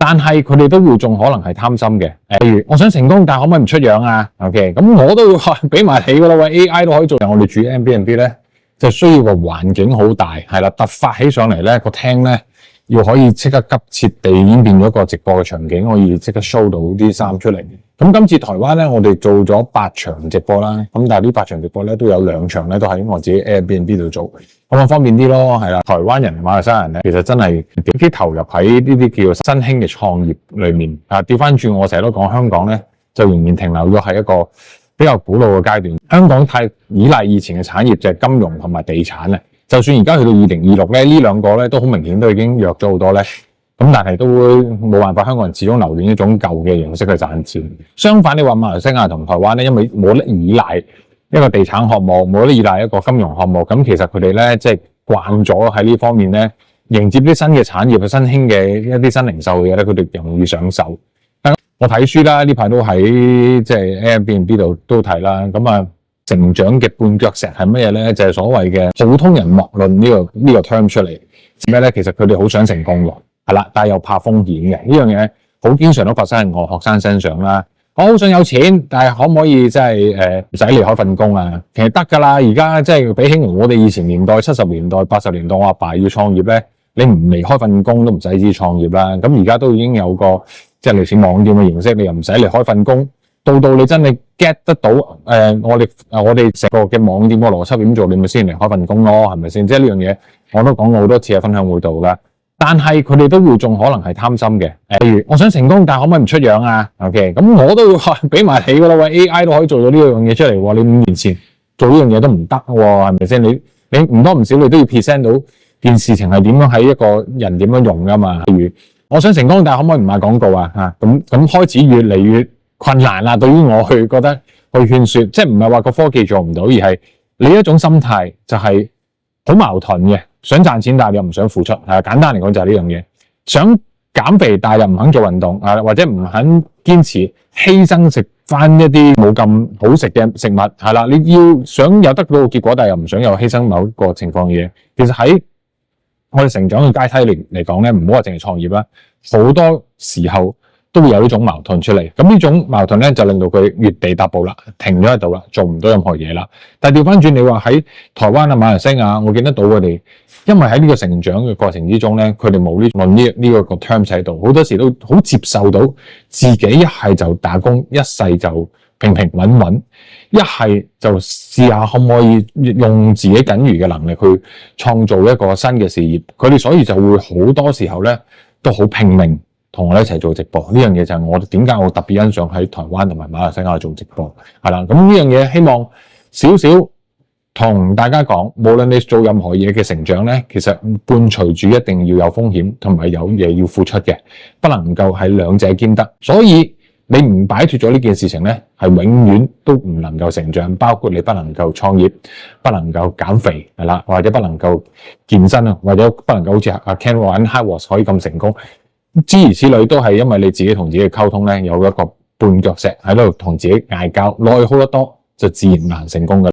但係佢哋都會仲可能係貪心嘅。例如我想成功，但係可唔可以唔出樣啊 ？OK， 咁我都會俾埋你噶啦，喂 AI 都可以做。我哋住 Airbnb 咧，就需要個環境好大，係啦，突發起上嚟咧個廳咧要可以即刻急切地演變咗個直播嘅場景，可以即刻 show 到啲衫出嚟。咁今次台灣咧，我哋做咗8場直播啦，咁但係呢8場直播咧都有2場咧都喺我自己 Airbnb 度做，咁啊方便啲咯，係啦。台灣人、馬來西亞人咧，其實真係點啲投入喺呢啲叫新興嘅創業裏面啊。調翻轉，我成日都講香港咧，就仍然停留咗喺一個比較古老嘅階段。香港太依賴以前嘅產業，就係金融同埋地產啊。就算而家去到2026咧，呢兩個咧都好明顯都已經弱咗好多咧。咁但係都會冇辦法，香港人始終留戀一種舊嘅形式去賺錢。相反，你話馬來西亞同台灣咧，因為冇得依賴一個地產項目，冇得依賴一個金融項目，咁其實佢哋咧即係慣咗喺呢方面咧，迎接啲新嘅產業、新興嘅一啲新零售嘅嘢咧，佢哋容易上手。我睇書啦，呢排都喺即係 Airbnb 度都睇啦。咁啊，成長嘅絆腳石係乜嘢咧？就係所謂嘅普通人莫論呢個 term 出嚟。咩咧？其實佢哋好想成功喎。係啦，但係又怕風險嘅呢樣嘢，好經常都發生喺我學生身上啦。我好想有錢，但係可唔可以即係唔使離開份工啊？其實得㗎啦。而家即係比起我哋以前年代70年代、80年代，我阿爸要創業咧，你唔離開份工都唔使知創業啦。咁而家都已經有個即係類似網店嘅形式，你又唔使離開份工，到你真係 get 得到我哋成個嘅網店個邏輯點做，你咪先離開份工咯，係咪先？即係呢樣嘢我都講過好多次喺分享會度啦。但係佢哋都會仲可能係貪心嘅。例如我想成功，但係可唔可以唔出樣啊 ？OK， 咁我都會俾埋你噶啦，喂 AI 都可以做到呢樣嘢出嚟喎。你5年前做呢樣嘢都唔得喎，係咪先？你唔多唔少你都要 present 到件事情係點樣喺一個人點樣用噶嘛？例如我想成功，但係可唔可以唔賣廣告啊？咁開始越嚟越困難啦。對於我去覺得去勸說，即係唔係話個科技做唔到，而係你一種心態就係好矛盾嘅。想賺錢，但係又唔想付出，簡單嚟講就係呢樣嘢。想減肥，但係又唔肯做運動，或者唔肯堅持犧牲食翻一啲冇咁好食嘅食物，係啦。你要想有得到個結果，但係又唔想有犧牲某一個情況嘅嘢。其實喺我哋成長嘅階梯嚟講咧，唔好話淨係創業啦，好多時候都會有呢種矛盾出嚟。咁呢種矛盾咧就令到佢原地踏步啦，停咗喺度啦，做唔到任何嘢啦。但係調翻轉，你話喺台灣啊、馬來西亞，我見得到佢哋。因為喺呢個成長嘅過程之中咧，佢哋冇呢個 terms 喺度，好多時都好接受到自己一係就打工，一世就平平穩穩，一係就試下可唔可以用自己僅餘嘅能力去創造一個新嘅事業。佢哋所以就會好多時候咧都好拼命同我哋一齊做直播。呢樣嘢就係我點解我特別欣賞喺台灣同埋馬來西亞做直播係啦。咁呢樣嘢希望少少。同大家講，無論你做任何嘢嘅成長咧，其實伴隨住一定要有風險，同埋有嘢要付出嘅，不能夠係兩者兼得。所以你唔擺脫咗呢件事情咧，係永遠都唔能夠成長。包括你不能夠創業，不能夠減肥係啦，或者不能夠健身啊，或者不能夠好似阿 Ken 玩 HYROX 可以咁成功，諸如此類都係因為你自己同自己嘅溝通咧有一個絆腳石喺度同自己嗌交，內耗得多就自然難成功嘅。